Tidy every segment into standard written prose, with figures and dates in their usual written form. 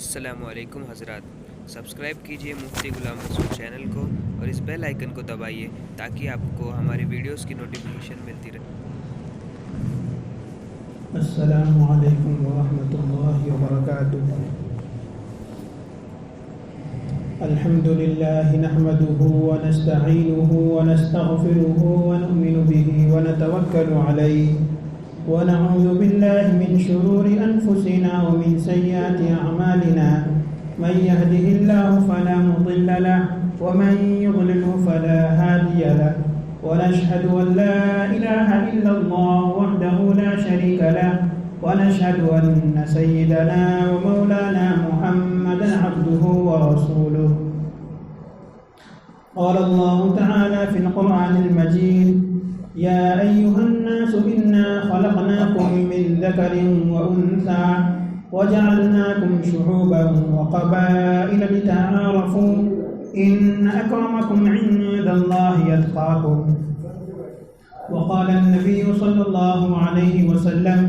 السلام علیکم حضرات، سبسکرائب کیجئے مفتی غلام مسعود چینل کو اور اس بیل آئیکن کو دبائیے تاکہ آپ کو ہماری ویڈیوز کی نوٹیفیکیشن ملتی رہے۔ السلام علیکم ورحمۃ اللہ وبرکاتہ۔ الحمد للہ نحمده ونستعینه ونستغفره ونؤمن به ونتوکل علیہ ونعوذ باللہ من شرور انفسنا ومن سیئات اعمالنا، من يهده الله فلا مضل له ومن يضلله فلا هادي له، ونشهد أن لا إله إلا الله وحده لا شريك له، ونشهد أن سيدنا ومولانا محمدا عبده ورسوله. قال الله تعالى في القرآن المجيد: يا أيها الناس إنا خلقناكم من ذكر وأنثى وجعلناكم شعوبا وقبائل لتعارفوا إن أكرمكم عند الله يتقاكم. وقال النبي صلى الله عليه وسلم: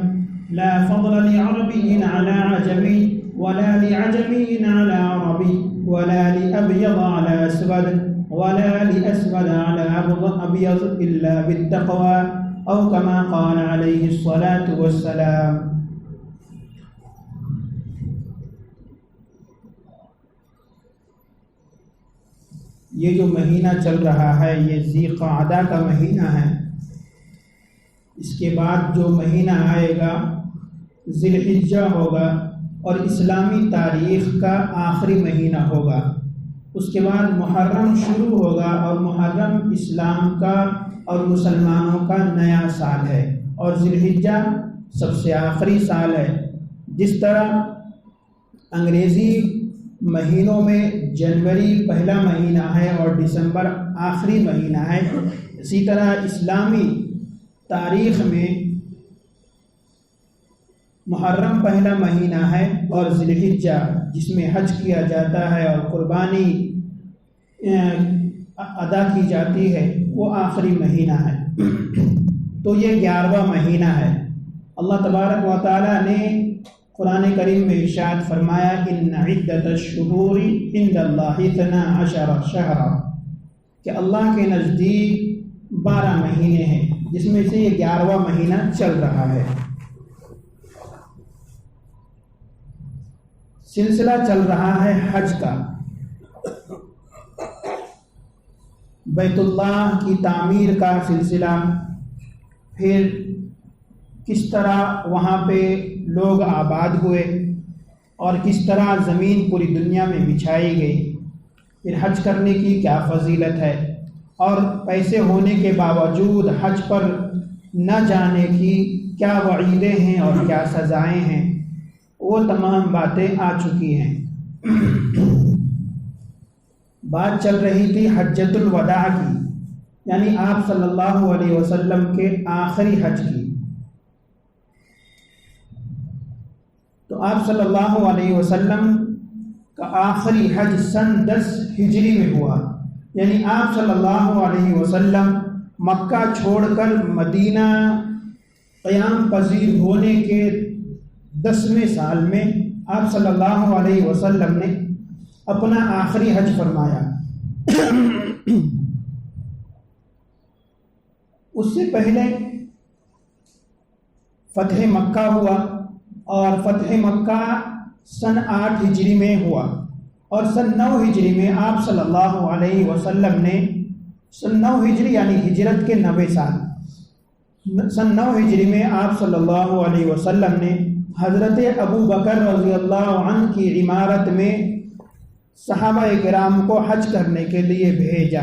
لا فضل لعربي على عجمي ولا لعجمي على عربي ولا لأبيض على أسود ولا لأسود على أبيض إلا بالتقوى أو كما قال عليه الصلاة والسلام. یہ جو مہینہ چل رہا ہے یہ ذی قعدہ کا مہینہ ہے. اس کے بعد جو مہینہ آئے گا ذی الحجہ ہوگا اور اسلامی تاریخ کا آخری مہینہ ہوگا. اس کے بعد محرم شروع ہوگا اور محرم اسلام کا اور مسلمانوں کا نیا سال ہے اور ذی الحجہ سب سے آخری سال ہے. جس طرح انگریزی مہینوں میں جنوری پہلا مہینہ ہے اور دسمبر آخری مہینہ ہے، اسی طرح اسلامی تاریخ میں محرم پہلا مہینہ ہے اور ذی الحجہ جس میں حج کیا جاتا ہے اور قربانی ادا کی جاتی ہے وہ آخری مہینہ ہے. تو یہ 11واں مہینہ ہے. اللہ تبارک و تعالیٰ نے قرآن کریم میں ارشاد فرمایا: ان عدت الشہور عند اللہ 12 شہرا، کہ اللہ کے نزدیک 12 مہینے ہیں جس میں سے یہ 11واں مہینہ چل رہا ہے. سلسلہ چل رہا ہے حج کا. بیت اللہ کی تعمیر کا سلسلہ، پھر کس طرح وہاں پہ لوگ آباد ہوئے اور کس طرح زمین پوری دنیا میں بچھائی گئی، پھر حج کرنے کی کیا فضیلت ہے اور پیسے ہونے کے باوجود حج پر نہ جانے کی کیا وعیدیں ہیں اور کیا سزائیں ہیں، وہ تمام باتیں آ چکی ہیں. بات چل رہی تھی حجۃ الوداع کی، یعنی آپ صلی اللہ علیہ وسلم کے آخری حج کی. تو آپ صلی اللہ علیہ وسلم کا آخری حج سن 10 ہجری میں ہوا، یعنی آپ صلی اللہ علیہ وسلم مکہ چھوڑ کر مدینہ قیام پذیر ہونے کے 10ویں سال میں آپ صلی اللہ علیہ وسلم نے اپنا آخری حج فرمایا. اس سے پہلے فتح مکہ ہوا اور فتح مکہ سن 8 ہجری میں ہوا اور سن 9 ہجری میں آپ صلی اللہ علیہ وسلم نے سن 9 ہجری یعنی ہجرت کے 90 سال، سن 9 ہجری میں آپ صلی اللہ علیہ وسلم نے حضرت ابو بکر رضی اللہ عنہ کی عمارت میں صحابہ کرام کو حج کرنے کے لیے بھیجا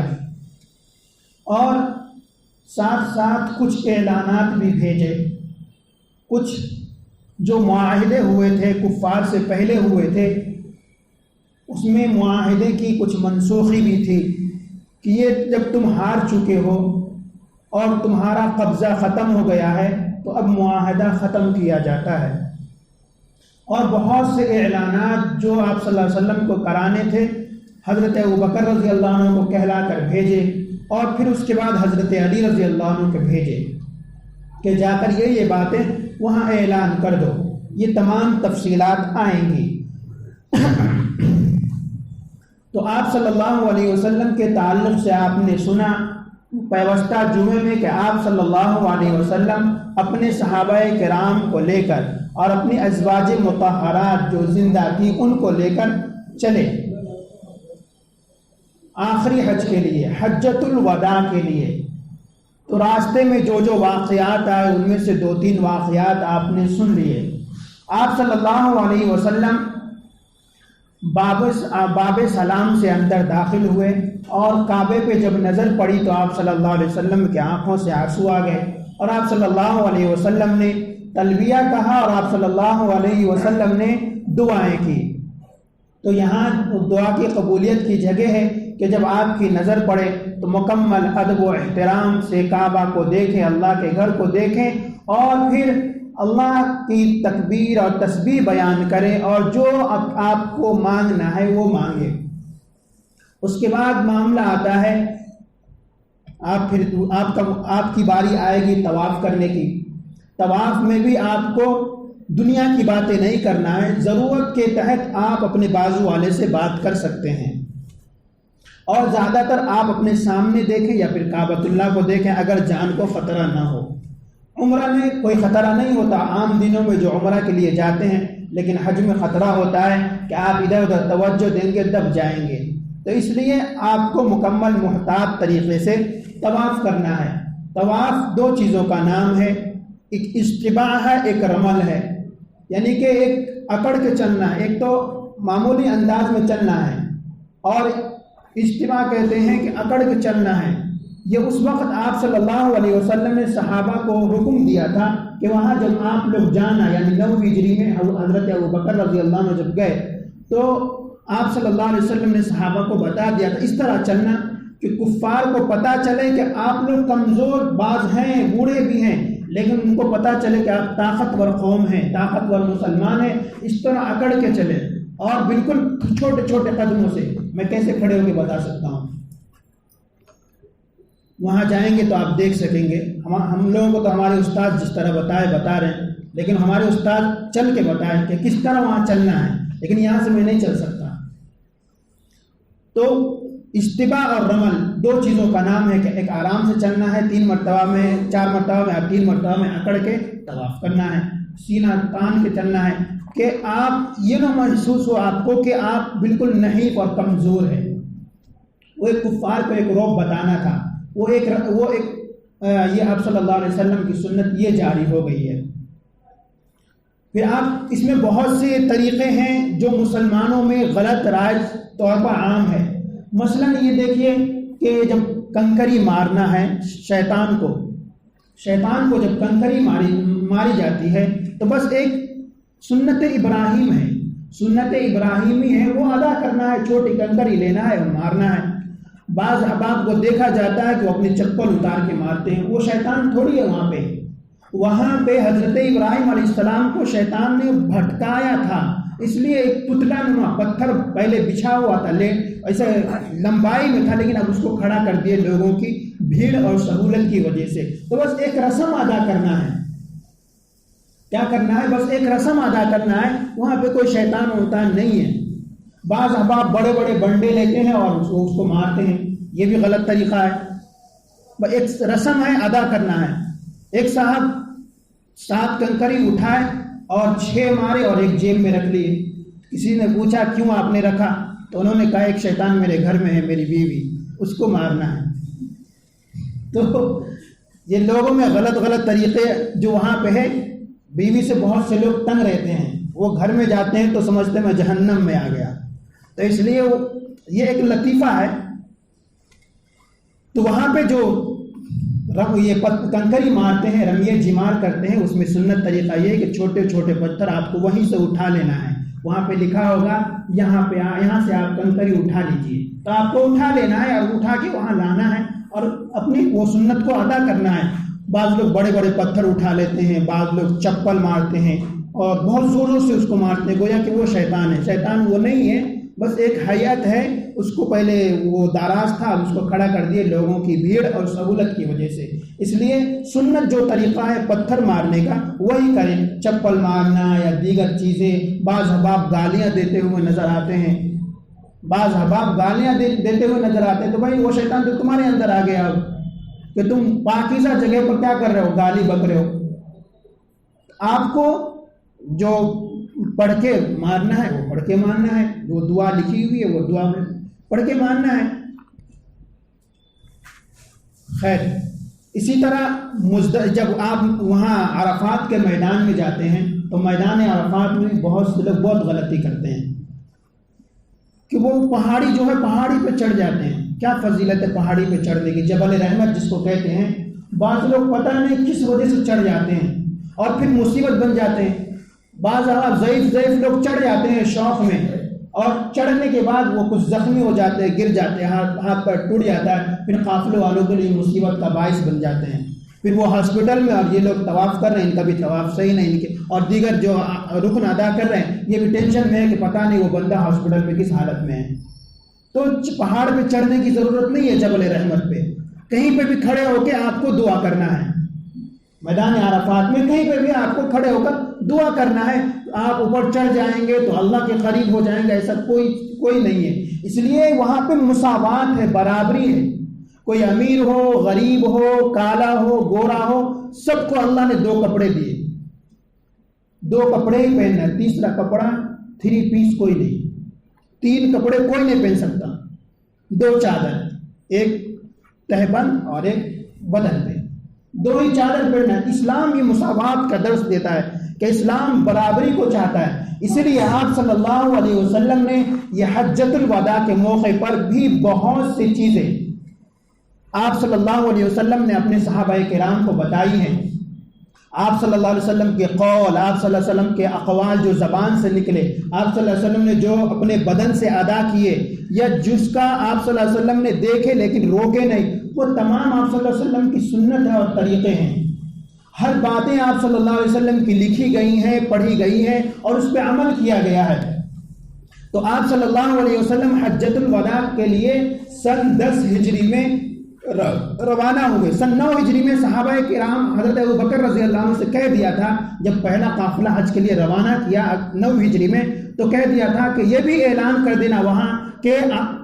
اور ساتھ ساتھ کچھ اعلانات بھی بھیجے. کچھ جو معاہدے ہوئے تھے کفار سے پہلے ہوئے تھے اس میں معاہدے کی کچھ منسوخی بھی تھی کہ یہ جب تم ہار چکے ہو اور تمہارا قبضہ ختم ہو گیا ہے تو اب معاہدہ ختم کیا جاتا ہے. اور بہت سے اعلانات جو آپ صلی اللہ علیہ وسلم کو کرانے تھے حضرت ابوبکر رضی اللہ عنہ کو کہلا کر بھیجے اور پھر اس کے بعد حضرت علی رضی اللہ عنہ کو بھیجے کہ جا کر یہ باتیں وہاں اعلان کر دو. یہ تمام تفصیلات آئیں گی. تو آپ صلی اللہ علیہ وسلم کے تعلق سے آپ نے سنا پیوستہ جمعے میں کہ آپ صلی اللہ علیہ وسلم اپنے صحابہ کرام کو لے کر اور اپنی ازواج مطہرات جو زندہ تھی ان کو لے کر چلے آخری حج کے لیے، حجۃ الوداع کے لیے۔ تو راستے میں جو جو واقعات آئے ان میں سے 2-3 واقعات آپ نے سن لیے۔ آپ صلی اللہ علیہ وسلم باب سلام سے اندر داخل ہوئے اور کعبے پہ جب نظر پڑی تو آپ صلی اللہ علیہ وسلم کی آنکھوں سے آنسو آ گئے، اور آپ صلی اللہ علیہ وسلم نے تلبیہ کہا اور آپ صلی اللہ علیہ وسلم نے دعائیں کی۔ تو یہاں دعا کی قبولیت کی جگہ ہے کہ جب آپ کی نظر پڑے تو مکمل ادب و احترام سے کعبہ کو دیکھیں، اللہ کے گھر کو دیکھیں، اور پھر اللہ کی تکبیر اور تسبیح بیان کریں اور جو آپ کو مانگنا ہے وہ مانگیں۔ اس کے بعد معاملہ آتا ہے آپ کی باری آئے گی طواف کرنے کی۔ طواف میں بھی آپ کو دنیا کی باتیں نہیں کرنا ہے، ضرورت کے تحت آپ اپنے بازو والے سے بات کر سکتے ہیں، اور زیادہ تر آپ اپنے سامنے دیکھیں یا پھر کعبۃ اللہ کو دیکھیں اگر جان کو خطرہ نہ ہو۔ عمرہ میں کوئی خطرہ نہیں ہوتا، عام دنوں میں جو عمرہ کے لیے جاتے ہیں، لیکن حج میں خطرہ ہوتا ہے کہ آپ ادھر ادھر توجہ دیں گے دب جائیں گے، تو اس لیے آپ کو مکمل محتاط طریقے سے طواف کرنا ہے۔ طواف 2 چیزوں کا نام ہے، ایک اجتماع ہے، ایک رمل ہے، یعنی کہ ایک اکڑ کے چلنا ہے، ایک تو معمولی انداز میں چلنا ہے، اور اجتماع کہتے ہیں کہ اکڑ کے چلنا ہے۔ یہ اس وقت آپ صلی اللہ علیہ وسلم نے صحابہ کو حکم دیا تھا کہ وہاں جب آپ لوگ جانا، یعنی 9 ہجری میں حضرت ابوبکر رضی اللہ عنہ جب گئے تو آپ صلی اللہ علیہ وسلم نے صحابہ کو بتا دیا تھا اس طرح چلنا کہ کفار کو پتہ چلے کہ آپ لوگ کمزور باز ہیں، بوڑھے بھی ہیں، لیکن ان کو پتہ چلے کہ آپ طاقتور قوم ہیں، طاقتور مسلمان ہیں، اس طرح اکڑ کے چلے، اور بالکل چھوٹے چھوٹے قدموں سے۔ میں کیسے کھڑے ہو کے بتا سکتا ہوں، وہاں جائیں گے تو آپ دیکھ سکیں گے۔ ہم لوگوں کو تو ہمارے استاد جس طرح بتا رہے ہیں، لیکن ہمارے استاد چل کے بتائیں کہ کس طرح وہاں چلنا ہے، لیکن یہاں سے میں نہیں چل سکتا۔ تو اجتباع اور رمل 2 چیزوں کا نام ہے کہ ایک آرام سے چلنا ہے، 3 مرتبہ میں 4 مرتبہ میں 3 مرتبہ میں اکڑ کے طواف کرنا ہے، سینہ تان کے چلنا ہے کہ آپ یہ نہ محسوس ہو آپ کو کہ آپ بالکل نحیف اور کمزور ہیں۔ وہ ایک کفار کو ایک رعب بتانا تھا، یہ آپ صلی اللہ علیہ وسلم کی سنت یہ جاری ہو گئی ہے۔ پھر آپ اس میں بہت سے طریقے ہیں جو مسلمانوں میں غلط رائج طور پر عام ہے۔ مثلا یہ دیکھیے کہ جب کنکری مارنا ہے شیطان کو جب کنکری ماری جاتی ہے تو بس ایک سنت ابراہیم ہے، سنت ابراہیمی ہے، وہ ادا کرنا ہے، چھوٹی کنکری لینا ہے اور مارنا ہے۔ بعض احباب کو دیکھا جاتا ہے کہ وہ اپنی چپل اتار کے مارتے ہیں، وہ شیطان تھوڑی ہے وہاں پہ حضرت ابراہیم علیہ السلام کو شیطان نے بھٹکایا تھا، اس لیے ایک پتلا نما پتھر پہلے بچھا ہوا تھا، ایسے لمبائی میں تھا، لیکن اب اس کو کھڑا کر دیے لوگوں کی بھیڑ اور سہولت کی وجہ سے۔ تو بس ایک رسم ادا کرنا ہے، کیا کرنا ہے؟ بس ایک رسم ادا کرنا ہے، وہاں پہ کوئی شیطان ہوتا نہیں ہے۔ بعض احباب بڑے بڑے ڈنڈے لیتے ہیں اور اس کو مارتے ہیں، یہ بھی غلط طریقہ ہے۔ ایک رسم ہے، ادا کرنا ہے۔ ایک صاحب 7 کنکری اٹھائے اور 6 مارے اور ایک جیب میں رکھ لیے۔ کسی نے پوچھا کیوں آپ نے رکھا، تو انہوں نے کہا ایک شیطان میرے گھر میں ہے، میری بیوی، اس کو مارنا ہے۔ تو یہ لوگوں میں غلط طریقے جو وہاں پہ ہے، بیوی سے بہت سے لوگ تنگ رہتے ہیں، وہ گھر میں جاتے ہیں تو سمجھتے ہیں میں جہنم میں آ گیا، تو اس لیے یہ ایک لطیفہ ہے۔ تو وہاں پہ جو یہ کنکری مارتے ہیں، رمیے جمار کرتے ہیں، اس میں سنت طریقہ یہ ہے کہ چھوٹے چھوٹے پتھر آپ کو وہیں سے اٹھا لینا ہے۔ وہاں پہ لکھا ہوگا یہاں سے آپ کنکری اٹھا لیجئے، تو آپ کو اٹھا لینا ہے اور اٹھا کے وہاں لانا ہے اور اپنی وہ سنت کو ادا کرنا ہے۔ بعض لوگ بڑے بڑے پتھر اٹھا لیتے ہیں، بعض لوگ چپل مارتے ہیں اور بہت زوروں سے اس کو مارتے ہیں، گویا کہ وہ شیطان ہے۔ شیطان وہ نہیں ہے، بس ایک حیات ہے، اس کو پہلے وہ داراز تھا، اس کو کھڑا کر دیے لوگوں کی بھیڑ اور سہولت کی وجہ سے۔ اس لیے سنت جو طریقہ ہے پتھر مارنے کا وہی کریں، چپل مارنا یا دیگر چیزیں۔ بعض احباب گالیاں دیتے ہوئے نظر آتے ہیں، بعض احباب گالیاں دیتے ہوئے نظر آتے ہیں، تو بھائی وہ شیطان تو تمہارے اندر آ گیا اب کہ تم پاکیزہ جگہ پر کیا کر رہے ہو، گالی بک رہے ہو۔ آپ کو جو پڑھ کے مارنا ہے وہ پڑھ کے مارنا ہے، وہ دعا لکھی ہوئی ہے وہ دعا میں پڑھ کے مارنا ہے۔ خیر، اسی طرح جب آپ وہاں عرفات کے میدان میں جاتے ہیں تو میدان عرفات میں بہت سے لوگ بہت غلطی کرتے ہیں کہ وہ پہاڑی جو ہے پہاڑی پہ چڑھ جاتے ہیں۔ کیا فضیلت ہے پہاڑی پہ چڑھنے کی، جبل رحمت جس کو کہتے ہیں۔ بعض لوگ پتہ نہیں کس وجہ سے چڑھ جاتے ہیں اور پھر مصیبت بن جاتے ہیں۔ بعض ضعیف لوگ چڑھ جاتے ہیں شوق میں، اور چڑھنے کے بعد وہ کچھ زخمی ہو جاتے ہیں، گر جاتے ہیں، ہاتھ پیر ٹوٹ جاتا ہے، پھر قافلے والوں کے لیے مصیبت کا باعث بن جاتے ہیں۔ پھر وہ ہاسپٹل میں، اور یہ لوگ طواف کر رہے ہیں، ان کا بھی طواف صحیح نہیں، ان کے اور دیگر جو رکن ادا کر رہے ہیں یہ بھی ٹینشن میں ہے کہ پتہ نہیں وہ بندہ ہاسپٹل میں کس حالت میں ہے۔ تو پہاڑ پہ چڑھنے کی ضرورت نہیں ہے، جبل رحمت پہ کہیں پہ بھی کھڑے ہو کے آپ کو دعا کرنا ہے۔ میدان عرفات میں کہیں پہ بھی آپ کو کھڑے ہو کر دعا کرنا ہے۔ آپ اوپر چڑھ جائیں گے تو اللہ کے قریب ہو جائیں گے، ایسا کوئی نہیں ہے۔ اس لیے وہاں پہ مساوات ہے، برابری ہے۔ کوئی امیر ہو، غریب ہو، کالا ہو، گورا ہو، سب کو اللہ نے 2 کپڑے دیے، 2 کپڑے ہی پہننا ہے۔ تیسرا کپڑا 3 پیس کوئی نہیں، 3 کپڑے کوئی نہیں پہن سکتا۔ 2 چادر، ایک تہبند اور ایک بدن پہ، 2 ہی چادر پہننا ہے۔ اسلام یہ مساوات کا درس دیتا ہے کہ اسلام برابری کو چاہتا ہے۔ اسی لیے آپ صلی اللہ علیہ وسلم نے یہ حجۃ الوداع کے موقع پر بھی بہت سی چیزیں آپ صلی اللہ علیہ وسلم نے اپنے صحابہ کرام کو بتائی ہیں۔ آپ صلی اللہ علیہ وسلم کے قول، آپ صلی اللہ علیہ وسلم کے اقوال جو زبان سے نکلے، آپ صلی اللہ علیہ وسلم نے جو اپنے بدن سے ادا کیے، یا جس کا آپ صلی اللہ علیہ وسلم نے دیکھے لیکن روکے نہیں، وہ تمام آپ صلی اللہ علیہ وسلم کی سنت ہے اور طریقے ہیں۔ ہر باتیں آپ صلی اللہ علیہ وسلم کی لکھی گئی ہیں، پڑھی گئی ہیں اور اس پہ عمل کیا گیا ہے۔ تو آپ صلی اللہ علیہ وسلم حجۃ الوداع کے لیے سن 10 ہجری میں روانہ ہوئے۔ سن 9 ہجری میں صحابہ کرام حضرت ابوبکر رضی اللہ عنہ سے کہہ دیا تھا، جب پہلا قافلہ حج کے لیے روانہ کیا 9 ہجری میں، تو کہہ دیا تھا کہ یہ بھی اعلان کر دینا وہاں کہ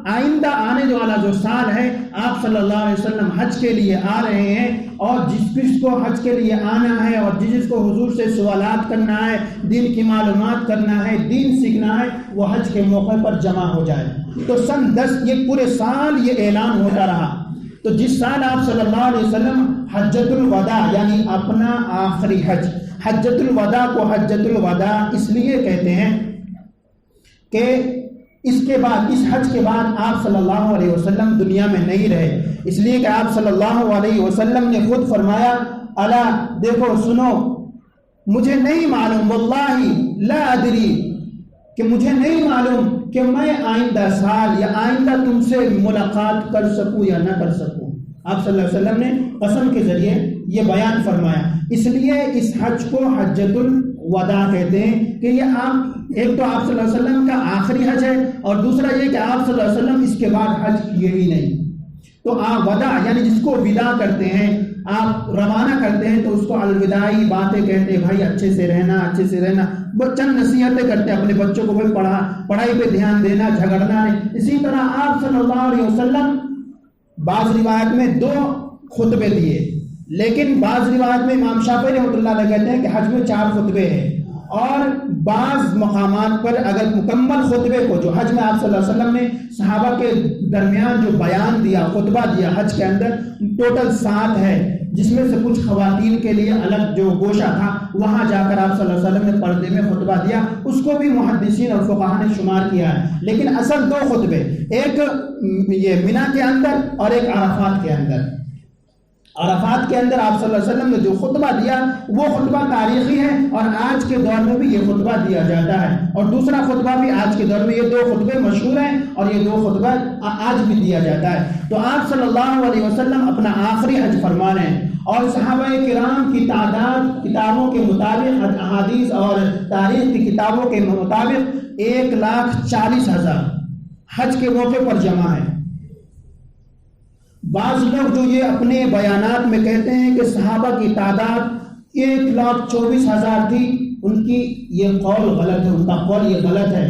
آئندہ آنے والا جو سال ہے آپ صلی اللہ علیہ وسلم حج کے لیے آ رہے ہیں، اور جس کو حج کے لیے آنا ہے اور جس کو حضور سے سوالات کرنا ہے، دین کی معلومات کرنا ہے، دین سیکھنا ہے، وہ حج کے موقع پر جمع ہو جائے۔ تو سن 10 یہ پورے سال یہ اعلان ہوتا رہا۔ تو جس سال آپ صلی اللہ علیہ وسلم حجۃ الوداع یعنی اپنا آخری حج، حجۃ الوداع کو حجۃ الوداع اس لیے کہتے ہیں کہ اس کے بعد، اس حج کے بعد آپ صلی اللہ علیہ وسلم دنیا میں نہیں رہے، اس لیے کہ آپ صلی اللہ علیہ وسلم نے خود فرمایا، الا دیکھو سنو، مجھے نہیں معلوم، واللہ لا ادری، کہ مجھے نہیں معلوم کہ میں آئندہ سال یا آئندہ تم سے ملاقات کر سکوں یا نہ کر سکوں۔ آپ صلی اللہ علیہ وسلم نے قسم کے ذریعے یہ بیان فرمایا۔ اس لیے اس حج کو حجۃ الوداع کہتے ہیں کہ یہ ایک تو آپ صلی اللہ علیہ وسلم کا آخری حج ہے، اور دوسرا یہ کہ آپ صلی اللہ علیہ وسلم اس کے بعد حج کیے ہی نہیں۔ تو آپ وداع یعنی جس کو ودا کرتے ہیں، آپ روانہ کرتے ہیں، تو اس کو الوداعی باتیں کہتے ہیں، بھائی اچھے سے رہنا، اچھے سے رہنا، وہ چند نصیحتیں کرتے ہیں اپنے بچوں کو، بھائی پڑھائی پہ دھیان دینا، جھگڑنا نہیں۔ اسی طرح آپ صلی اللہ علیہ وسلم بعض روایت میں 2 خطبے دیے، لیکن بعض روایت میں امام شافعی رحمۃ اللہ علیہ کہتے ہیں کہ حج میں 4 خطبے ہیں، اور بعض مقامات پر اگر مکمل خطبے کو جو حج میں آپ صلی اللہ علیہ وسلم نے صحابہ کے درمیان جو بیان دیا، خطبہ دیا حج کے اندر، ٹوٹل 7 ہے، جس میں سے کچھ خواتین کے لیے الگ جو گوشہ تھا وہاں جا کر آپ صلی اللہ علیہ وسلم نے پردے میں خطبہ دیا، اس کو بھی محدثین اور فقہاء نے شمار کیا ہے۔ لیکن اصل 2 خطبے، ایک یہ منی کے اندر اور ایک عرفات کے اندر۔ عرفات کے اندر آپ صلی اللہ علیہ وسلم نے جو خطبہ دیا وہ خطبہ تاریخی ہے، اور آج کے دور میں بھی یہ خطبہ دیا جاتا ہے، اور دوسرا خطبہ بھی آج کے دور میں، یہ 2 خطبے مشہور ہیں اور یہ 2 خطبہ آج بھی دیا جاتا ہے۔ تو آپ صلی اللہ علیہ وسلم اپنا آخری حج فرما رہے ہیں، اور صحابہ کرام کی تعداد کتابوں کے مطابق، احادیث اور تاریخ کی کتابوں کے مطابق 1,40,000 حج کے موقع پر جمع ہے۔ بعض لوگ جو یہ اپنے بیانات میں کہتے ہیں کہ صحابہ کی تعداد 1,24,000 تھی، ان کی یہ قول غلط ہے، ان کا قول یہ غلط ہے،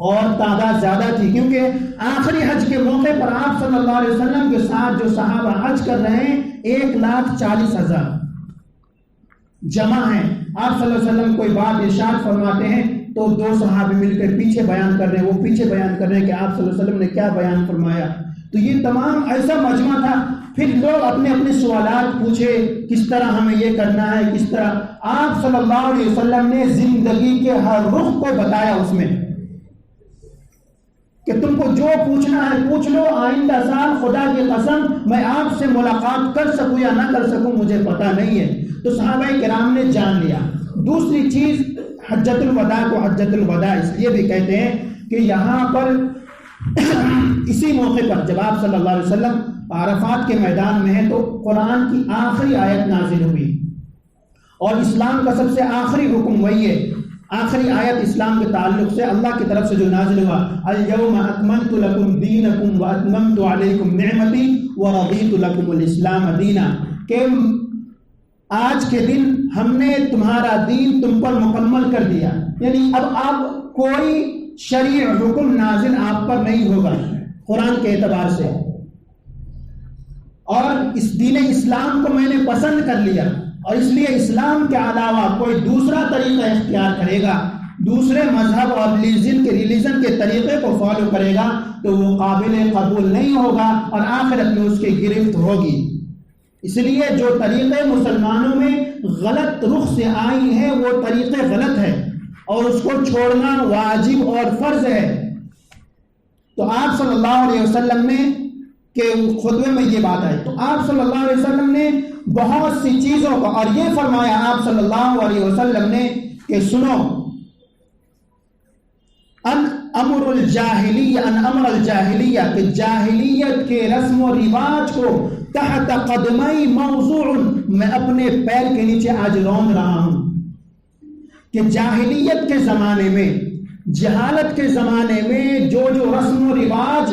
اور تعداد زیادہ تھی، کیونکہ آخری حج کے موقع پر آپ صلی اللہ علیہ وسلم کے ساتھ جو صحابہ حج کر رہے ہیں 1,40,000 جمع ہیں۔ آپ صلی اللہ علیہ وسلم کوئی بات ارشاد فرماتے ہیں تو دو صحابی مل کر پیچھے بیان کر رہے ہیں، وہ پیچھے بیان کر رہے ہیں کہ آپ صلی اللہ علیہ وسلم نے کیا بیان فرمایا۔ تو یہ تمام ایسا مجمع تھا، پھر لوگ اپنے اپنے سوالات پوچھے، کس طرح ہمیں یہ کرنا ہے، کس طرح۔ آپ صلی اللہ علیہ وسلم نے زندگی کے ہر رخ کو بتایا اس میں کہ تم کو جو پوچھنا ہے پوچھ لو، آئندہ سال خدا کی قسم میں آپ سے ملاقات کر سکوں یا نہ کر سکوں مجھے پتہ نہیں ہے۔ تو صحابہ کرام نے جان لیا۔ دوسری چیز، حجۃ الوداع کو حجۃ الوداع اس لیے بھی کہتے ہیں کہ یہاں پر اسی موقع پر جب آپ صلی اللہ علیہ وسلم عرفات کے میدان میں ہیں تو قرآن کی آخری آیت نازل ہوئی، اور اسلام کا سب سے آخری حکم وہی ہے۔ آخری آیت اسلام کے تعلق سے اللہ کی طرف سے جو نازل ہوا، اليوم اکملت لکم دینکم واتممت علیکم نعمتی ورضیت لکم الاسلام دینا، کہ آج کے دن ہم نے تمہارا دین تم پر مکمل کر دیا، یعنی اب کوئی شرعی حکم نازل آپ پر نہیں ہوگا قرآن کے اعتبار سے، اور اس دین اسلام کو میں نے پسند کر لیا، اور اس لیے اسلام کے علاوہ کوئی دوسرا طریقہ اختیار کرے گا، دوسرے مذہب اور ریلیجن کے طریقے کو فالو کرے گا تو وہ قابل قبول نہیں ہوگا اور آخرت میں اس کی گرفت ہوگی۔ اس لیے جو طریقے مسلمانوں میں غلط رخ سے آئی ہیں وہ طریقے غلط ہیں، اور اس کو چھوڑنا واجب اور فرض ہے۔ تو آپ صلی اللہ علیہ وسلم نے کہ خطبے میں یہ بات آئی، تو آپ صلی اللہ علیہ وسلم نے بہت سی چیزوں کو، اور یہ فرمایا آپ صلی اللہ علیہ وسلم نے کہ سنو، امر الجاہلیہ، کہ جاہلیت کے رسم و رواج کو تحت قدمی موضوع، میں اپنے پیر کے نیچے آج روند رہا ہوں، کہ جاہلیت کے زمانے میں، جہالت کے زمانے میں جو رسم و رواج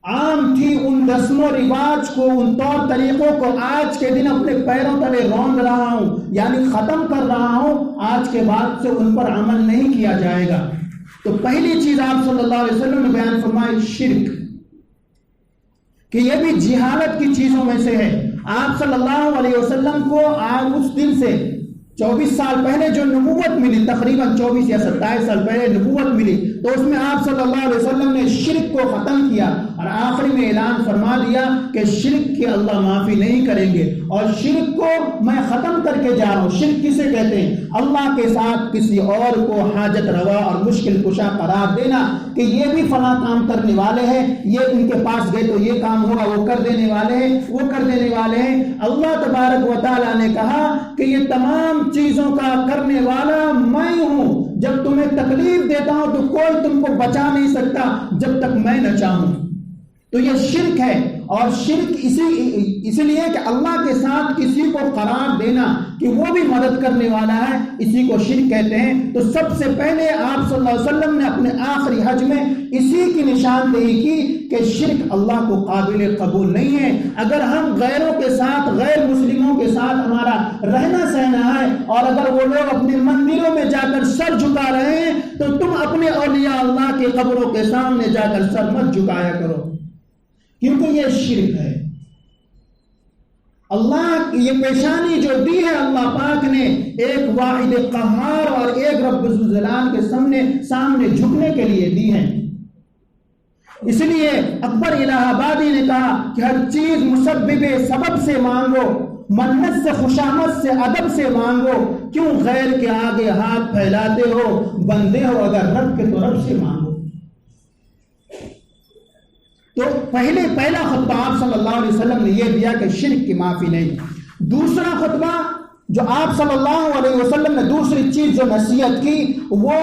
عام تھی، ان رسم و رواج کو، ان طور طریقوں کو آج کے دن اپنے پیروں تلے روند رہا ہوں، یعنی ختم کر رہا ہوں، آج کے بعد سے ان پر عمل نہیں کیا جائے گا۔ تو پہلی چیز آپ صلی اللہ علیہ وسلم نے بیان فرمائی شرک، کہ یہ بھی جہالت کی چیزوں میں سے ہے۔ آپ صلی اللہ علیہ وسلم کو آج اس دن سے 24 سال پہلے جو نبوت ملی، تقریباً 24 یا 27 سال پہلے نبوت ملی، تو اس میں آپ صلی اللہ علیہ وسلم نے شرک کو ختم کیا، اور آخری میں اعلان فرما دیا کہ شرک کی اللہ معافی نہیں کریں گے، اور شرک کو میں ختم کر کے جا رہا ہوں۔ شرک کسے کہتے ہیں؟ اللہ کے ساتھ کسی اور کو حاجت روا اور مشکل کشا قرار دینا، کہ یہ بھی فلاں کام کرنے والے ہیں، یہ ان کے پاس گئے تو یہ کام ہوگا، وہ کر دینے والے ہیں، وہ کر دینے والے ہیں۔ اللہ تبارک و تعالیٰ نے کہا کہ یہ تمام چیزوں کا کرنے والا میں ہوں، جب تمہیں تکلیف دیتا ہوں تو کوئی تم کو بچا نہیں سکتا جب تک میں نہ چاہوں۔ تو یہ شرک ہے، اور شرک اسی لیے کہ اللہ کے ساتھ کسی کو قرار دینا کہ وہ بھی مدد کرنے والا ہے، اسی کو شرک کہتے ہیں۔ تو سب سے پہلے آپ صلی اللہ علیہ وسلم نے اپنے آخری حج میں اسی کی نشاندہی کی کہ شرک اللہ کو قابل قبول نہیں ہے۔ اگر ہم غیروں کے ساتھ، غیر مسلموں کے ساتھ ہمارا رہنا سہنا ہے، اور اگر وہ لوگ اپنے مندروں میں جا کر سر جھکا رہے ہیں تو تم اپنے اولیاء اللہ کی قبروں کے سامنے جا کر سر مت جھکایا کرو، کیونکہ یہ شرک ہے۔ اللہ یہ پیشانی جو دی ہے اللہ پاک نے ایک واحد قہار اور ایک رب الجلال کے سامنے جھکنے کے لیے دی ہے۔ اس لیے اکبر الہ آبادی نے کہا کہ ہر چیز مسبب سبب سے مانگو، منت سے، خوشامد سے، ادب سے مانگو، کیوں غیر کے آگے ہاتھ پھیلاتے ہو؟ بندے ہو اگر رب کے تو رب سے مانگو۔ تو پہلا خطبہ آپ صلی اللہ علیہ وسلم نے یہ دیا کہ شرک کی معافی نہیں۔ دوسرا خطبہ جو آپ صلی اللہ علیہ وسلم نے دوسری چیز جو نصیحت کی، وہ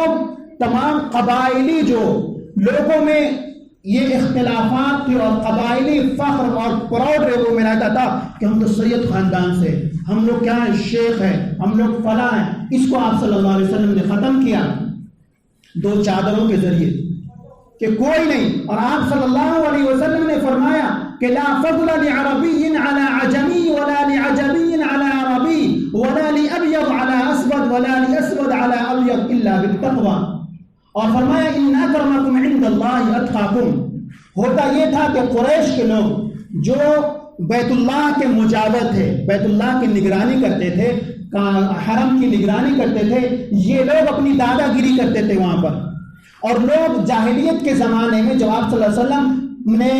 تمام قبائلی جو لوگوں میں یہ اختلافات تھے اور قبائلی فخر اور پراؤڈ وہ میں رہتا تھا کہ ہم تو سید خاندان سے، ہم لوگ کیا ہیں، شیخ ہیں، ہم لوگ فلاں ہیں، اس کو آپ صلی اللہ علیہ وسلم نے ختم کیا 2 چادروں کے ذریعے۔ کہ کوئی نہیں. اور آپ صلی اللہ علیہ وسلم نے فرمایا کہ لا فضل لعربی علی عجمی ولا لعجمی علی عربی ولا لابیض علی اسود ولا لاسود علی ابیض الا بالتقوی. اور فرمایا ان اکرمکم عند اللہ اتقاکم. ہوتا یہ تھا کہ قریش کے لوگ جو بیت اللہ کے مجاور تھے, بیت اللہ کی نگرانی کرتے تھے, حرم کی نگرانی کرتے تھے, یہ لوگ اپنی دادا گیری کرتے تھے وہاں پر. اور لوگ جاہلیت کے زمانے میں جب آپ صلی اللہ علیہ وسلم نے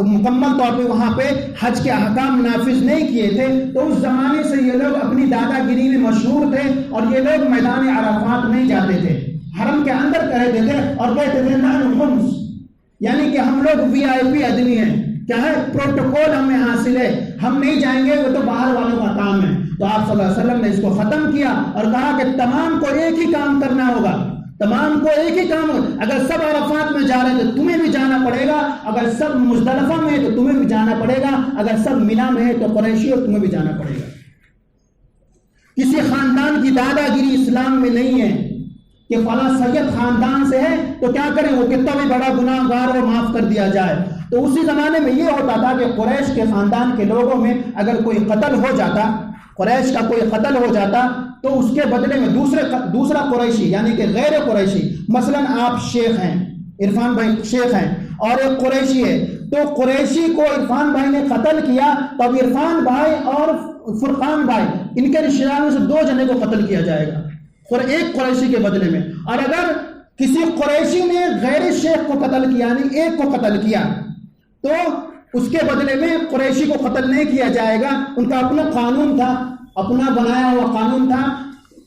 مکمل طور پہ وہاں پہ حج کے احکام نافذ نہیں کیے تھے, تو اس زمانے سے یہ لوگ اپنی دادا گیری میں مشہور تھے, اور یہ لوگ میدان عرفات نہیں جاتے تھے, حرم کے اندر رہتے تھے اور کہتے تھے نحن خمس, یعنی کہ ہم لوگ VIP آدمی ہیں, کیا ہے پروٹوکول ہمیں حاصل ہے, ہم نہیں جائیں گے, وہ تو باہر والوں کا کام ہے. تو آپ صلی اللہ علیہ وسلم نے اس کو ختم کیا اور کہا کہ تمام کو ایک ہی کام کرنا ہوگا, تمام کو ایک ہی کام. اگر سب عرفات میں جا رہے ہیں تو تمہیں بھی جانا پڑے گا, اگر سب مزدلفہ میں ہے تو تمہیں بھی جانا پڑے گا, اگر سب مینا میں ہے تو قریشی اور تمہیں بھی جانا پڑے گا. کسی خاندان کی دادا گیری اسلام میں نہیں ہے کہ فلاں سید خاندان سے ہے تو کیا کریں, وہ کتنا بھی بڑا گناہ گار اور معاف کر دیا جائے. تو اسی زمانے میں یہ ہوتا تھا کہ قریش کے خاندان کے لوگوں میں اگر کوئی قتل ہو جاتا, قریش کا کوئی قتل ہو جاتا, تو اس کے بدلے میں دوسرا قریشی یعنی کہ غیر قریشی, مثلا آپ شیخ ہیں, عرفان بھائی شیخ ہیں اور ایک قریشی ہے, تو قریشی کو عرفان بھائی نے قتل کیا, تو اب عرفان بھائی اور فرقان بھائی ان کے رشتہ داروں سے 2 جنے کو قتل کیا جائے گا ایک قریشی کے بدلے میں. اور اگر کسی قریشی نے غیر شیخ کو قتل کیا یعنی ایک کو قتل کیا, تو اس کے بدلے میں قریشی کو قتل نہیں کیا جائے گا. ان کا اپنا قانون تھا, اپنا بنایا ہوا قانون تھا.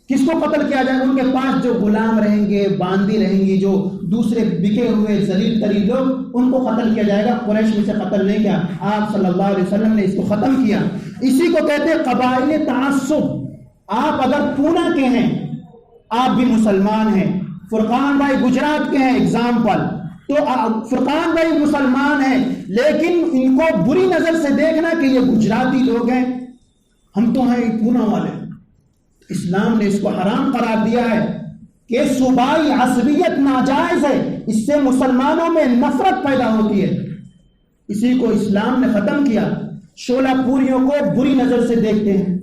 کس کو قتل کیا جائے گا؟ ان کے پاس جو غلام رہیں گے, باندی رہیں گی, جو دوسرے بکے ہوئے ذلیل ترین لوگ, ان کو قتل کیا جائے گا. قریش میں سے قتل نہیں کیا. آپ صلی اللہ علیہ وسلم نے اس کو ختم کیا. اسی کو کہتے ہیں قبائل تعصب. آپ اگر پونا کے ہیں, آپ بھی مسلمان ہیں, فرقان بھائی گجرات کے ہیں ایگزامپل, تو فرقان بھائی مسلمان ہیں, لیکن ان کو بری نظر سے دیکھنا کہ یہ گجراتی لوگ ہیں, ہم تو ہیں پونا والے. اسلام نے اس کو حرام قرار دیا ہے کہ صوبائی عصبیت ناجائز ہے, اس سے مسلمانوں میں نفرت پیدا ہوتی ہے. اسی کو اسلام نے ختم کیا. شولہ پوریوں کو بری نظر سے دیکھتے ہیں,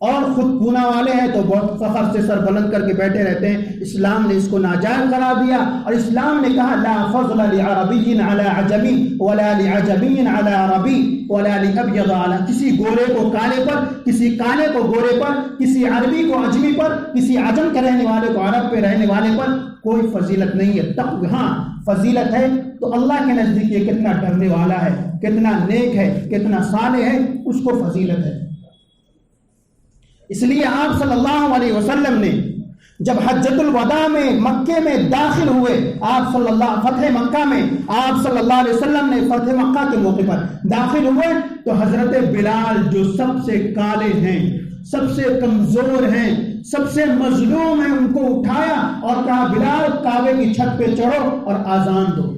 اور خود پونا والے ہیں تو بہت فخر سے سر بلند کر کے بیٹھے رہتے ہیں. اسلام نے اس کو ناجائز قرار دیا, اور اسلام نے کہا لا فضل لعربی علی عجمی ولا لعجمی علی عربی ولا لابیض علی, کسی گورے کو کالے پر, کسی کالے کو گورے پر, کسی عربی کو عجمی پر, کسی عجم کے رہنے والے کو عرب پہ رہنے والے پر کوئی فضیلت نہیں ہے. تقوی ہاں فضیلت ہے تو اللہ کے نزدیک یہ کتنا ڈرنے والا ہے, کتنا نیک ہے, کتنا صالح ہے, اس کو فضیلت ہے. اس لیے آپ صلی اللہ علیہ وسلم نے جب حجۃ الوداع میں مکے میں داخل ہوئے, آپ صلی اللہ فتح مکہ میں آپ صلی اللہ علیہ وسلم نے فتح مکہ کے موقع پر داخل ہوئے, تو حضرت بلال جو سب سے کالے ہیں, سب سے کمزور ہیں, سب سے مظلوم ہیں, ان کو اٹھایا اور کہا بلال کعبے کی چھت پہ چڑھو اور اذان دو.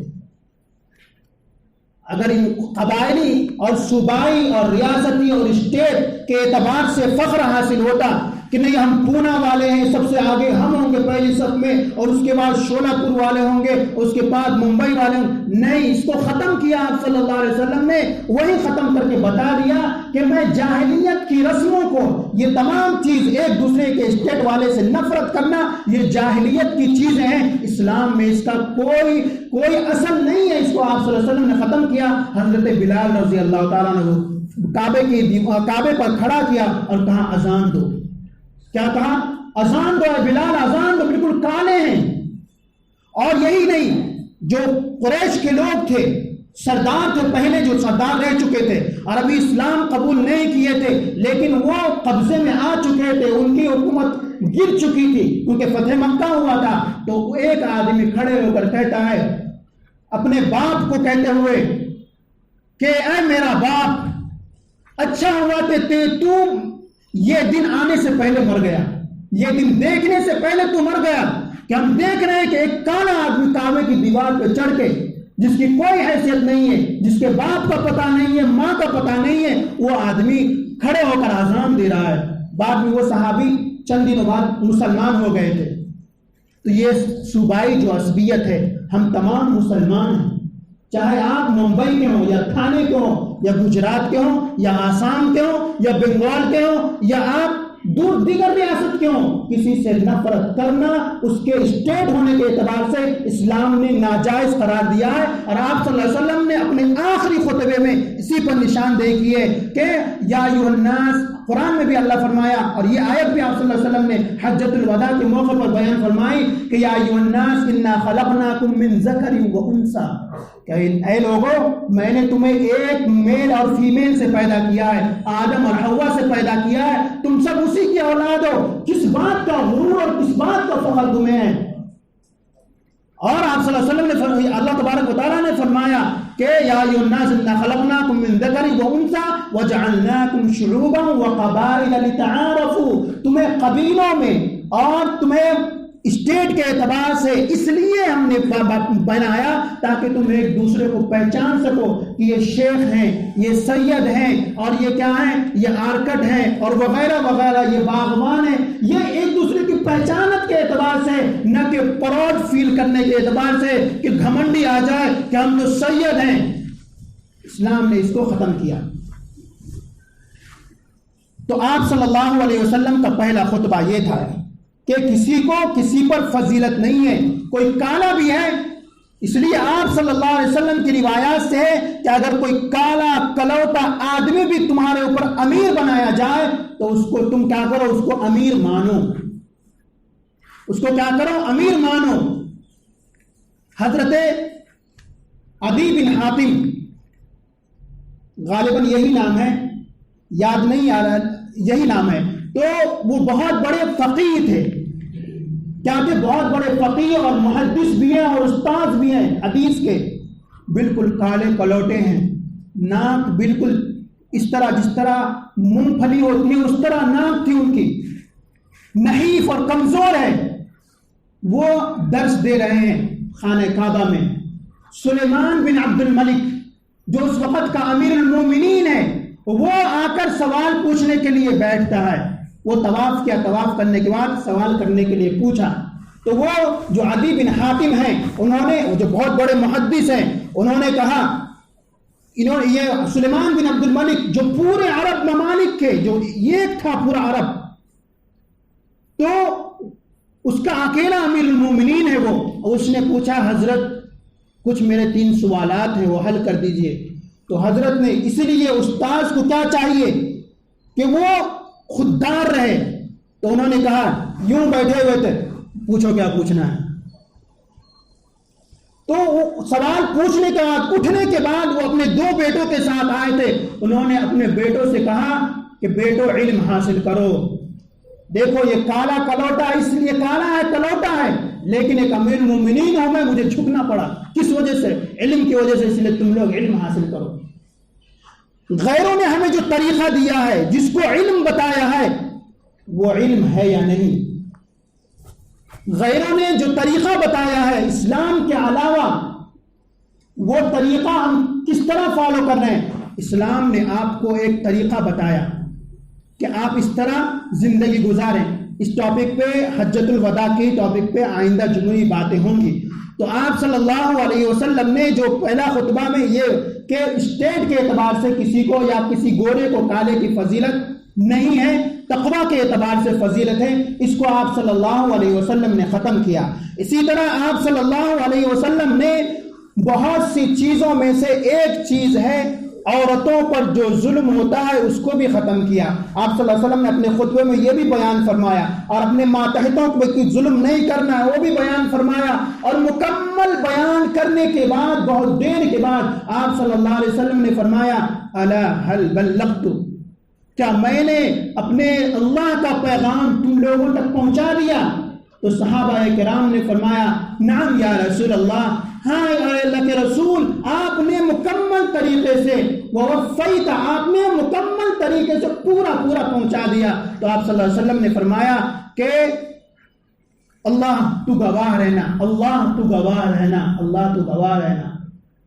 اگر ان قبائلی اور صوبائی اور ریاستی اور اسٹیٹ کے اعتبار سے فخر حاصل ہوتا کہ نہیں ہم پونا والے ہیں, سب سے آگے ہم ہوں گے پہلی صف میں, اور اس کے بعد شولہ پور والے ہوں گے, اس کے بعد ممبئی والے ہوں گے, نہیں, اس کو ختم کیا آپ صلی اللہ علیہ وسلم نے. وہی ختم کر کے بتا دیا کہ میں جاہلیت کی رسموں کو, یہ تمام چیز ایک دوسرے کے اسٹیٹ والے سے نفرت کرنا, یہ جاہلیت کی چیزیں ہیں, اسلام میں اس کا کوئی اصل نہیں ہے. اس کو آپ صلی اللہ علیہ وسلم نے ختم کیا. حضرت بلال رضی اللہ تعالیٰ نے کعبے پر کھڑا کیا اور کہا اذان دو. کیا کہا؟ اذان دو. بلال اذان دو. بالکل کالے ہیں. اور یہی نہیں, جو قریش کے لوگ تھے, سردار تھے, پہلے جو سردار رہ چکے تھے اور ابھی اسلام قبول نہیں کیے تھے, لیکن وہ قبضے میں آ چکے تھے, ان کی حکومت گر چکی تھی کیونکہ فتح مکہ ہوا تھا. تو ایک آدمی کھڑے ہو کر کہتا ہے اپنے باپ کو کہتے ہوئے کہ اے میرا باپ, اچھا ہوا کہ تو یہ دن آنے سے پہلے مر گیا, یہ دن دیکھنے سے پہلے تو مر گیا, کہ ہم دیکھ رہے ہیں کہ ایک کالا آدمی کعبے کی دیوار پہ چڑھ کے, جس کی کوئی حیثیت نہیں ہے, جس کے باپ کا پتہ نہیں ہے, ماں کا پتہ نہیں ہے, وہ آدمی کھڑے ہو کر اذان دے رہا ہے. بعد میں وہ صحابی چند دنوں بعد مسلمان ہو گئے تھے. تو یہ صوبائی جو عصبیت ہے، ہم تمام مسلمان ہیں، چاہے آپ ممبئی کے ہوں یا تھانے کے ہوں یا گجرات کے ہوں یا آسام کے ہوں یا بنگال کے ہوں یا آپ دیگر ریاست کے ہوں، کسی سے نفرت کرنا اس کے اسٹیٹ ہونے کے اعتبار سے اسلام نے ناجائز قرار دیا ہے۔ اور آپ صلی اللہ علیہ وسلم نے اپنے آخری خطبے میں اسی پر نشاندہی کی ہے کہ یا ایھا الناس، قرآن میں بھی اللہ فرمایا، اور یہ آیت بھی آپ صلی اللہ علیہ وسلم نے حجۃ الوداع کے موقع پر بیان فرمائی کہ یا ایھا الناس انا خلقناکم من ذکر و انثی، کہ اے لوگو میں نے تمہیں ایک میل اور فیمیل سے پیدا کیا ہے، آدم اور حوا سے پیدا کیا ہے، تم سب اسی کی اولاد ہو، کس بات کا غرور اور کس بات کا فخر تمہیں ہے؟ اور آپ صلی اللہ علیہ وسلم نے فرمایا، اللہ تبارک و تعالیٰ نے فرمایا کہ یا ایھا الناس انا خلقناکم من ذکر و انثی وجعلناکم شعوبا وقبائل لتعارفوا، تمہیں قبیلوں میں اور تمہیں اسٹیٹ کے اعتبار سے اس لیے ہم نے بنایا تاکہ تم ایک دوسرے کو پہچان سکو کہ یہ شیخ ہیں، یہ سید ہیں، اور یہ کیا ہیں، یہ آرکٹ ہیں اور وغیرہ وغیرہ، یہ باغبان ہیں، یہ ایک دوسرے کی پہچانت کے اعتبار سے، نہ کہ پراؤڈ فیل کرنے کے اعتبار سے کہ گھمنڈی آ جائے کہ ہم تو سید ہیں۔ اسلام نے اس کو ختم کیا۔ تو آپ صلی اللہ علیہ وسلم کا پہلا خطبہ یہ تھا کہ کسی کو کسی پر فضیلت نہیں ہے، کوئی کالا بھی ہے، اس لیے آپ صلی اللہ علیہ وسلم کی روایات سے ہے کہ اگر کوئی کالا کلوٹا آدمی بھی تمہارے اوپر امیر بنایا جائے تو اس کو تم کیا کرو، اس کو امیر مانو، اس کو کیا کرو، امیر مانو۔ حضرت عدی بن حاتم، غالباً یہی نام ہے، یاد نہیں آ رہا، یہی نام ہے، تو وہ بہت بڑے فقیہ تھے، کیا کہ بہت بڑے فقیہ اور محدث بھی ہیں اور استاد بھی ہیں حدیث کے، بالکل کالے کلوٹے ہیں، ناک بالکل اس طرح جس طرح مونگ پھلی ہوتی ہے اس طرح ناک تھی ان کی، نحیف اور کمزور ہے۔ وہ درس دے رہے ہیں خانہ کعبہ میں۔ سلیمان بن عبد الملک جو اس وقت کا امیر المومنین ہے، وہ آ کر سوال پوچھنے کے لیے بیٹھتا ہے۔ وہ طواف کیا، طواف کرنے کے بعد سوال کرنے کے لیے پوچھا، تو وہ جو عدی بن حاتم ہیں، انہوں نے، جو بہت بڑے محدث ہیں، انہوں نے کہا، یہ سلیمان بن عبد الملک جو پورے عرب ممالک کے جو ایک تھا پورا عرب، تو اس کا اکیلا امیر المومنین ہے وہ، اس نے پوچھا حضرت کچھ میرے 3 سوالات ہیں وہ حل کر دیجئے۔ تو حضرت نے، اس لیے استاذ کو کیا چاہیے کہ وہ خوددار رہے، تو انہوں نے کہا یوں بیٹھے ہوئے تھے، پوچھو کیا پوچھنا ہے۔ تو وہ سوال پوچھنے کے بعد، اٹھنے کے بعد وہ اپنے 2 بیٹوں کے ساتھ آئے تھے، انہوں نے اپنے بیٹوں سے کہا کہ بیٹو علم حاصل کرو، دیکھو یہ کالا کلوٹا اس لیے کالا ہے، کلوٹا ہے، لیکن ایک امیر المومنین ہوں میں، مجھے جھکنا پڑا، کس وجہ سے؟ علم کی وجہ سے، اس لیے تم لوگ علم حاصل کرو۔ غیروں نے ہمیں جو طریقہ دیا ہے، جس کو علم بتایا ہے، وہ علم ہے یا نہیں؟ غیروں نے جو طریقہ بتایا ہے اسلام کے علاوہ، وہ طریقہ ہم کس طرح فالو کر رہے ہیں؟ اسلام نے آپ کو ایک طریقہ بتایا کہ آپ اس طرح زندگی گزاریں۔ اس ٹاپک پہ، حجۃ الوداع کی ٹاپک پہ آئندہ جمعی باتیں ہوں گی۔ تو آپ صلی اللہ علیہ وسلم نے جو پہلا خطبہ میں یہ کہ اسٹیٹ کے اعتبار سے کسی کو یا کسی گورے کو کالے کی فضیلت نہیں ہے، تقویٰ کے اعتبار سے فضیلت ہے، اس کو آپ صلی اللہ علیہ وسلم نے ختم کیا۔ اسی طرح آپ صلی اللہ علیہ وسلم نے بہت سی چیزوں میں سے ایک چیز ہے، عورتوں پر جو ظلم ہوتا ہے اس کو بھی ختم کیا۔ آپ صلی اللہ علیہ وسلم نے اپنے خطبے میں یہ بھی بیان فرمایا، اور اپنے ماتحتوں کو ظلم نہیں کرنا ہے وہ بھی بیان فرمایا، اور مکمل بیان کرنے کے بعد، بہت دیر کے بعد، آپ صلی اللہ علیہ وسلم نے فرمایا الا هل بلغت، کیا میں نے اپنے اللہ کا پیغام تم لوگوں تک پہنچا دیا؟ تو صحابہ کرام نے فرمایا نعم یا رسول اللہ، ہاں اللہ کے رسول، آپ نے مکمل طریقے سے، ووفیت، آپ نے مکمل طریقے سے پورا پہنچا دیا۔ تو آپ صلی اللہ علیہ وسلم نے فرمایا کہ اللہ تو گواہ رہنا، اللہ تو گواہ رہنا، اللہ تو گواہ رہنا،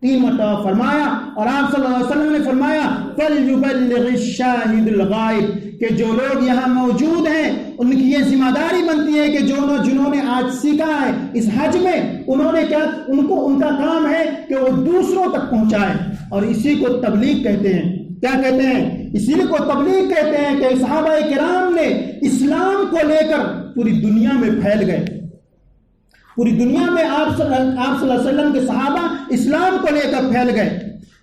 3 مرتبہ فرمایا۔ اور آپ صلی اللہ علیہ وسلم نے فرمایا فَلْيُبَلِّغِ الشَّاهِدُ الْغَائِبِ، کہ جو لوگ یہاں موجود ہیں ان کی یہ ذمہ داری بنتی ہے کہ جنہوں نے آج سیکھا ہے اس حج میں، انہوں نے ان کا کام ہے کہ وہ دوسروں تک پہنچائیں، اور اسی کو تبلیغ کہتے ہیں۔ کیا کہتے ہیں؟ اسی کو تبلیغ کہتے ہیں کہ صحابہ کرام نے اسلام کو لے کر پوری دنیا میں پھیل گئے، پوری دنیا میں آپ صلی اللہ علیہ وسلم کے صحابہ اسلام کو لے کر پھیل گئے۔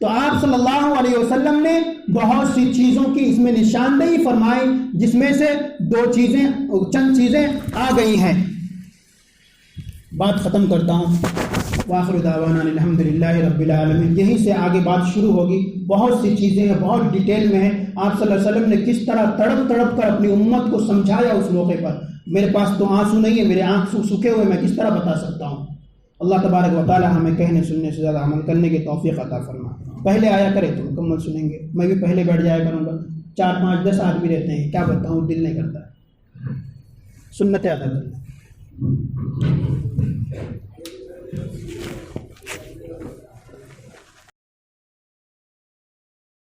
تو آپ صلی اللہ علیہ وسلم نے بہت سی چیزوں کی اس میں نشاندہی فرمائی، جس میں سے چند چیزیں آ گئی ہیں۔ بات ختم کرتا ہوں۔ وآخر دعوانا الحمدللہ رب العالمین۔ یہیں سے آگے بات شروع ہوگی، بہت سی چیزیں ہیں، بہت ڈیٹیل میں ہیں۔ آپ صلی اللہ علیہ وسلم نے کس طرح تڑپ تڑپ کر اپنی امت کو سمجھایا اس موقع پر۔ میرے پاس تو آنسو نہیں ہے، میرے آنکھ سوکھے ہوئے، میں کس طرح بتا سکتا ہوں۔ اللہ تبارک و تعالی ہمیں کہنے سننے سے زیادہ عمل کرنے کی توفیق عطا فرما۔ پہلے آیا کرے تو مکمل سنیں گے، میں بھی پہلے بیٹھ جایا کروں گا۔ 4 5 10 آدمی رہتے ہیں، کیا بتاؤں، دل نہیں کرتا ہے سنت ادا کرنا۔